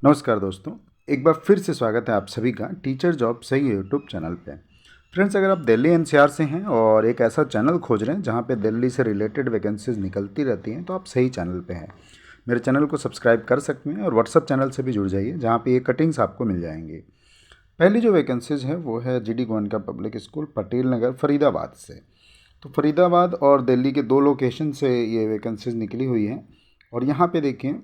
नमस्कार दोस्तों, एक बार फिर से स्वागत है आप सभी का टीचर जॉब सही यूट्यूब चैनल पे। फ्रेंड्स, अगर आप दिल्ली एनसीआर से हैं और एक ऐसा चैनल खोज रहे हैं जहां पे दिल्ली से रिलेटेड वैकेंसीज निकलती रहती हैं, तो आप सही चैनल पे हैं। मेरे चैनल को सब्सक्राइब कर सकते हैं और व्हाट्सअप चैनल से भी जुड़ जाइए, जहाँ पे ये कटिंग्स आपको मिल जाएंगी। पहली जो वैकेंसीज है वो है GD Goenka public school, Patel Nagar, Faridabad से। तो फरीदाबाद और दिल्ली के दो लोकेशन से ये वैकेंसीज निकली हुई हैं। और यहाँ पे देखिए,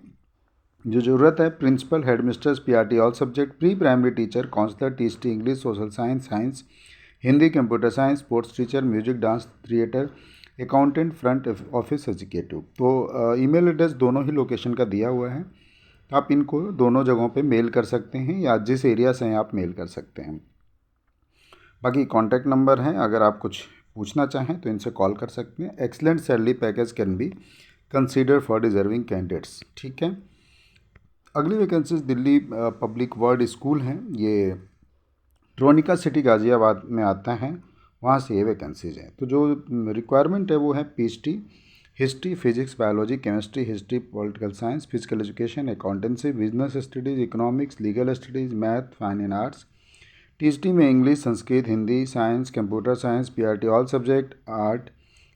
जो ज़रूरत है, principal, headmistress, PRT all subject, pre primary teacher, counsellor, TST English, social science, science, Hindi, computer science, sports teacher, music, dance, theatre, accountant, front office executive. तो ईमेल एड्रेस दोनों ही लोकेशन का दिया हुआ है। तो आप इनको दोनों जगहों पे मेल कर सकते हैं, या जिस एरिया से हैं आप मेल कर सकते हैं। बाकी कॉन्टैक्ट नंबर है, अगर आप कुछ पूछना चाहें तो इनसे कॉल कर सकते हैं। Excellent salary package can be consider for deserving candidates. ठीक है। अगली vacancies Delhi public word school हैं, ये ट्रोनिका सिटी गाज़ियाबाद में आता है, वहाँ से ये वैकेंसीज हैं। तो जो रिक्वायरमेंट है वो है PhD history, physics, biology, chemistry, history, political science, physical education, accountancy, business studies, economics, legal studies, math, fine and arts. TST में English, Sanskrit, Hindi, science, computer science, PRT all subject, art,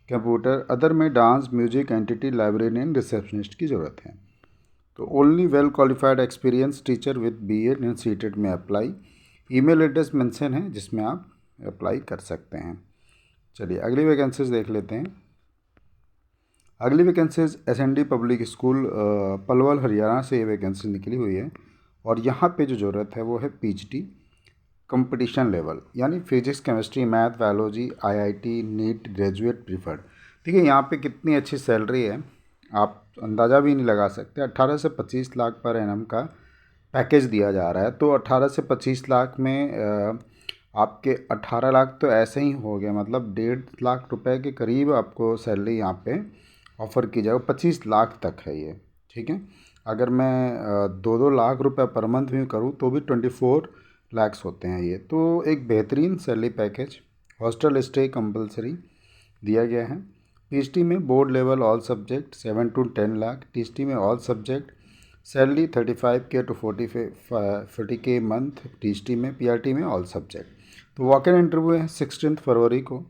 computer, other में dance, music, entity, librarian, receptionist की ज़रूरत है। तो only well qualified experience teacher with BEd and CTET में apply. Email address mention है जिसमें आप अप्लाई कर सकते हैं। चलिए अगली वैकेंसीज देख लेते हैं। अगली vacancies SND public school Palwal, Haryana से ये वैकेंसी निकली हुई है। और यहाँ पे जो ज़रूरत है वो है PhD कंपटीशन लेवल, यानी physics, chemistry, math, biology, IIT, NEET, graduate preferred. देखिए यहाँ पे कितनी अच्छी सैलरी है, आप अंदाज़ा भी नहीं लगा सकते। 18 से 25 लाख पर एनम का पैकेज दिया जा रहा है। तो 18 से 25 लाख में आपके 18 लाख तो ऐसे ही हो गए, मतलब 1.5 लाख रुपए के करीब आपको सैलरी यहाँ पे ऑफ़र की जाएगी। 25 लाख तक है ये। ठीक है। अगर मैं 2-2 लाख रुपए पर मंथ भी करूँ तो भी 24 लैक्स होते हैं ये। तो एक बेहतरीन salary package, hostel stay compulsory दिया गया है। TST में board level all subject 7 to 10 lakh, TST में all subject salary 35K to 40K month, TST में, PRT में ऑल सब्जेक्ट। तो वॉक इन इंटरव्यू है 16 फरवरी को।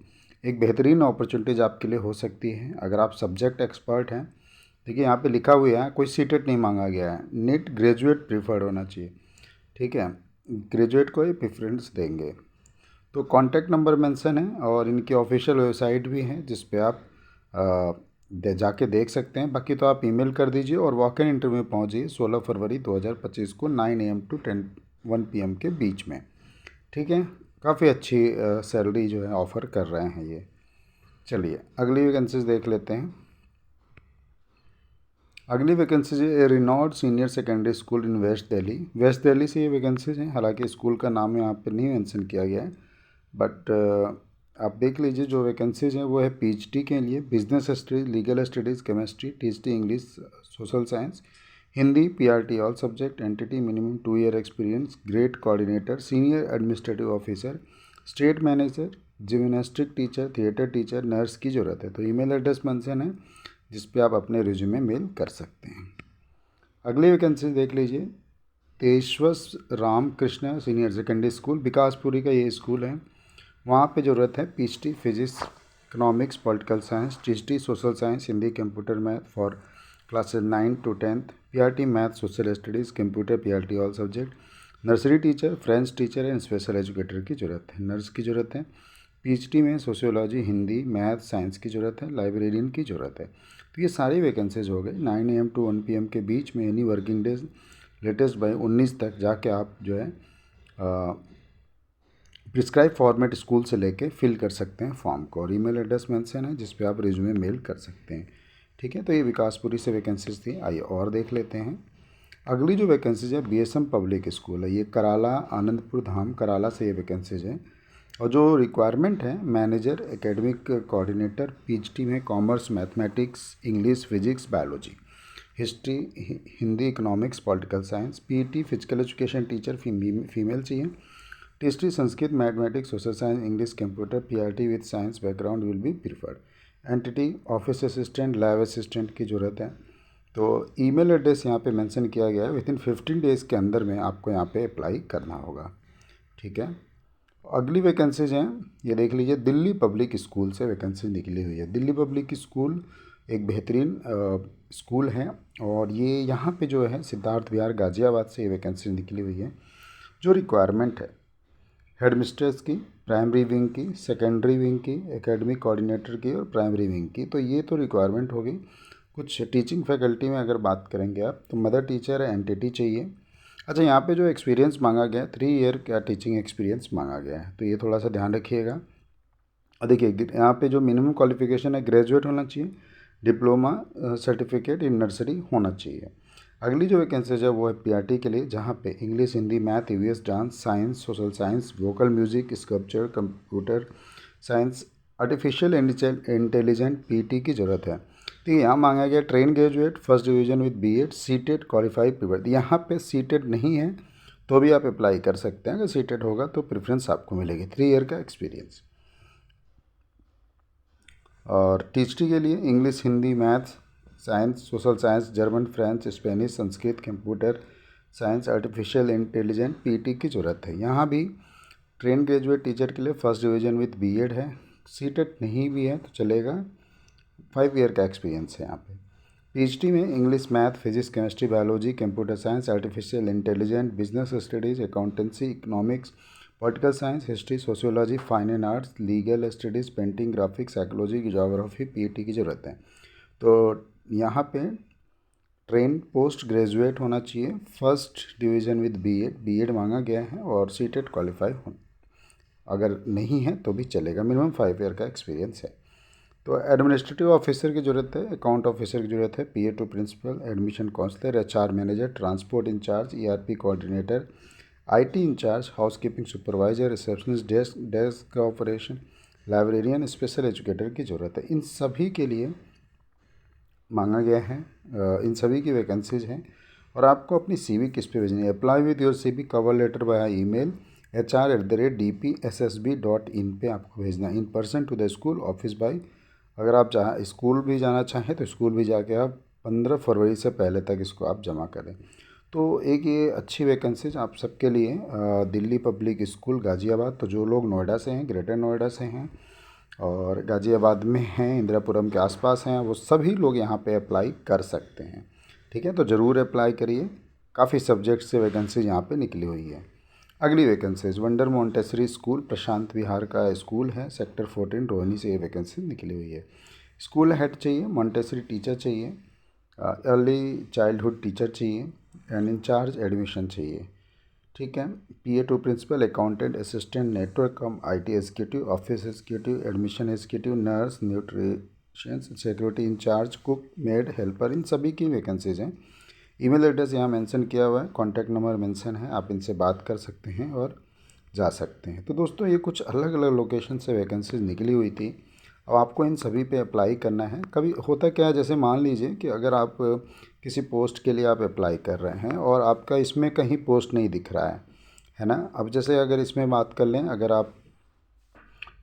एक बेहतरीन अपॉर्चुनिटीज़ आपके लिए हो सकती है अगर आप सब्जेक्ट एक्सपर्ट हैं। देखिए यहाँ पे लिखा हुआ है, कोई सीटेट नहीं मांगा गया है, नीट ग्रेजुएट प्रीफर्ड होना चाहिए। ठीक है, ग्रेजुएट को ही प्रेफरेंस देंगे। तो कॉन्टैक्ट नंबर मेंशन है और इनकी ऑफिशियल वेबसाइट भी है जिस पे आप जाके देख सकते हैं। बाकी तो आप ईमेल कर दीजिए और वॉक इन इंटरव्यू में पहुँचिए 16 फरवरी 2025 को 9 AM to 1 PM के बीच में। ठीक है। काफ़ी अच्छी सैलरी जो है ऑफ़र कर रहे हैं ये। चलिए अगली वैकेंसीज देख लेते हैं। अगली वैकेंसीज है Reynold senior secondary school in West Delhi. West Delhi से ये वैकेंसीज हैं, हालांकि स्कूल का नाम यहाँ पर नहीं मेंशन किया गया है, बट आप देख लीजिए। जो वैकेंसीज हैं वो है PhD के लिए business studies, legal studies, chemistry, TST English, social science, Hindi, PRT all subject, entity, minimum 2 year experience, grade coordinator, senior administrative officer, state manager, gymnastic teacher, theatre teacher, nurse की ज़रूरत है। तो ईमेल एड्रेस मेंशन है जिस पे आप अपने resume mail कर सकते हैं। अगली वैकेंसी देख लीजिए। तेजस्वस Ram Krishna senior secondary school, Vikaspuri का ये स्कूल है। वहाँ पे ज़रूरत है PhD physics, economics, political science, TST social science, Hindi, computer, math for classes 9 to 10th, PRT math, social studies, computer, PRT all subject, nursery teacher, French teacher and special educator की ज़रूरत है। नर्स की ज़रूरत है। PhD में sociology, Hindi, math, science की ज़रूरत है। लाइब्रेरियन की ज़रूरत है। तो ये सारी वैकेंसीज हो गई 9 AM to 1 PM के बीच में, any working days latest by 19 तक जाके आप जो है प्रिस्क्राइब फॉर्मेट स्कूल से लेके फिल कर सकते हैं फॉर्म को। और ईमेल एड्रेस मेंशन है जिस पे आप रिज्यूमे मेल कर सकते हैं। ठीक है। तो ये विकासपुरी से वैकेंसीज थी। आइए और देख लेते हैं। अगली जो वैकेंसीज है BSM पब्लिक स्कूल है, ये कराला, आनंदपुर धाम, कराला से ये वैकेंसीज है। और जो रिक्वायरमेंट है, मैनेजर, एकेडमिक कोऑर्डिनेटर, PhD में commerce, mathematics, English, physics, biology, history, Hindi, economics, political science, PET physical education teacher female चाहिए। TST Sanskrit, mathematics, social science, English, computer, PRT with science background will be preferred. Entity office assistant, lab assistant की ज़रूरत है। तो email address यहाँ पे mention किया गया है, विथिन 15 डेज़ के अंदर में आपको यहाँ पे अप्लाई करना होगा। ठीक है, अगली वैकेंसीज हैं, ये देख लीजिए। दिल्ली पब्लिक स्कूल से वैकेंसी निकली हुई है। दिल्ली पब्लिक स्कूल एक बेहतरीन स्कूल है और ये यहाँ पे जो है सिद्धार्थ विहार गाज़ियाबाद से ये वैकेंसी निकली हुई है। जो रिक्वायरमेंट है हेड मिस्ट्रेस की, प्राइमरी विंग की, सेकेंडरी विंग की, एकेडमिक कोऑर्डिनेटर की और प्राइमरी विंग की, तो ये तो रिक्वायरमेंट होगी। कुछ टीचिंग फैकल्टी में अगर बात करेंगे आप तो मदर टीचर है, एनटीटी चाहिए। अच्छा, यहाँ पे जो एक्सपीरियंस मांगा गया है 3 ईयर का टीचिंग एक्सपीरियंस मांगा गया है, तो ये थोड़ा सा ध्यान रखिएगा। और देखिए यहाँ पे जो मिनिमम क्वालिफिकेशन है ग्रेजुएट होना चाहिए, डिप्लोमा सर्टिफिकेट इन नर्सरी होना चाहिए। अगली जो वैकेंसीज है वो है पीआरटी के लिए, जहाँ पे English, Hindi, math, EVS, dance, science, social science, vocal music, sculpture, computer science, artificial intelligent PT की ज़रूरत है। तो यहाँ मांगा गया train graduate, first division with BEd, CTET, qualified preferred. यहाँ पे सीटेड नहीं है तो भी आप अप्लाई कर सकते हैं, अगर सीटेड होगा तो प्रेफरेंस आपको मिलेगी, 3 ईयर का एक्सपीरियंस। और टीचरी के लिए English, Hindi, maths, science, social science, German, French, Spanish, Sanskrit, computer science, artificial intelligent PT की ज़रूरत है। यहाँ भी ट्रेन ग्रेजुएट टीचर के लिए फर्स्ट डिवीजन विद बीएड है, सीटेट नहीं भी है तो चलेगा, 5 ईयर का एक्सपीरियंस है यहाँ पे। पीएचडी में English, math, physics, chemistry, biology, computer science, artificial intelligent, business studies, accountancy, economics, political science, history, sociology, fine and arts, legal studies, painting, graphics, psychology की, ज्योग्राफी, पीटी की ज़रूरत है। तो यहाँ पे ट्रेन पोस्ट ग्रेजुएट होना चाहिए, first division with BEd, BEd मांगा गया है और सीटेट क्वालिफाई हो, अगर नहीं है तो भी चलेगा, मिनिमम 5 ईयर का एक्सपीरियंस है। तो एडमिनिस्ट्रेटिव ऑफिसर की ज़रूरत है, अकाउंट ऑफिसर की ज़रूरत है, PA to principal, admission counsellor, HR manager, transport incharge, ERP coordinator, IT incharge, housekeeping supervisor, receptionist, desk operation, librarian, special educator की ज़रूरत है। इन सभी के लिए मांगा गया है, इन सभी की वैकेंसीज हैं। और आपको अपनी सीवी किस पे भेजनी है? Apply with your CV cover letter by email hr@dpssb.in पे आपको भेजना है। In person to the school office by, अगर आप जहाँ स्कूल भी जाना चाहें तो स्कूल भी जाके आप 15 फरवरी से पहले तक इसको आप जमा करें। तो एक ये अच्छी वैकेंसीज आप सबके लिए, दिल्ली पब्लिक स्कूल गाज़ियाबाद, तो जो लोग नोएडा से हैं, ग्रेटर नोएडा से हैं और गाज़ियाबाद में हैं, इंदिरापुरम के आसपास हैं, वो सभी लोग यहाँ पे अप्लाई कर सकते हैं। ठीक है, तो ज़रूर अप्लाई करिए। काफ़ी सब्जेक्ट से वैकेंसीज यहाँ पे निकली हुई है। अगली वैकेंसीज वंडर मोंटेसरी स्कूल, प्रशांत विहार का स्कूल है, सेक्टर 14 रोहिणी से ये वैकेंसी निकली हुई है। स्कूल हेड चाहिए, मोंटेसरी टीचर चाहिए, अर्ली चाइल्डहुड टीचर चाहिए एंड इंचार्ज एडमिशन चाहिए। ठीक है, PA to principal, accountant, assistant, network cum IT executive, office executive, admission executive, nurse, nutrition, security incharge, cook, maid, helper, इन सभी की वैकेंसीज हैं। ईमेल एड्रेस यहाँ मेंशन किया हुआ है, कॉन्टैक्ट नंबर मेंशन है, आप इनसे बात कर सकते हैं और जा सकते हैं। तो दोस्तों ये कुछ अलग अलग लोकेशन से वैकेंसीज निकली हुई थी, अब आपको इन सभी पे अप्लाई करना है। कभी होता क्या है, जैसे मान लीजिए कि अगर आप किसी पोस्ट के लिए आप अप्लाई कर रहे हैं और आपका इसमें कहीं पोस्ट नहीं दिख रहा है ना। अब जैसे अगर इसमें बात कर लें, अगर आप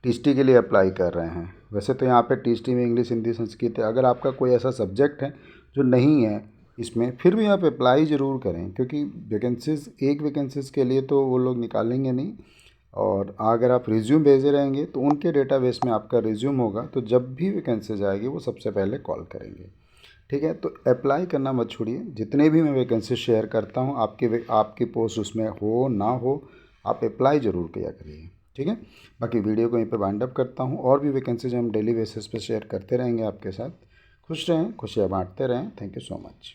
टीएसटी के लिए अप्लाई कर रहे हैं, वैसे तो यहाँ पे टीएसटी में इंग्लिश, हिंदी, संस्कृत है, अगर आपका कोई ऐसा सब्जेक्ट है जो नहीं है इसमें, फिर भी आप अप्लाई ज़रूर करें, क्योंकि वैकेंसीज, एक वैकेंसीज के लिए तो वो लोग निकालेंगे नहीं। और अगर आप रिज्यूम भेजे रहेंगे तो उनके डेटाबेस में आपका रिज्यूम होगा, तो जब भी वैकेंसीज आएगी वो सबसे पहले कॉल करेंगे। ठीक है, तो अप्लाई करना मत छोड़िए। जितने भी मैं वैकेंसी शेयर करता हूँ, आपकी पोस्ट उसमें हो ना हो, आप अप्लाई ज़रूर किया करिए। ठीक है, बाकी वीडियो को यहीं पर वाइंड अप करता हूँ। और भी वैकेंसीज हम डेली बेसिस पे शेयर करते रहेंगे आपके साथ। खुश रहें, खुशियाँ बांटते रहें। Thank you so much.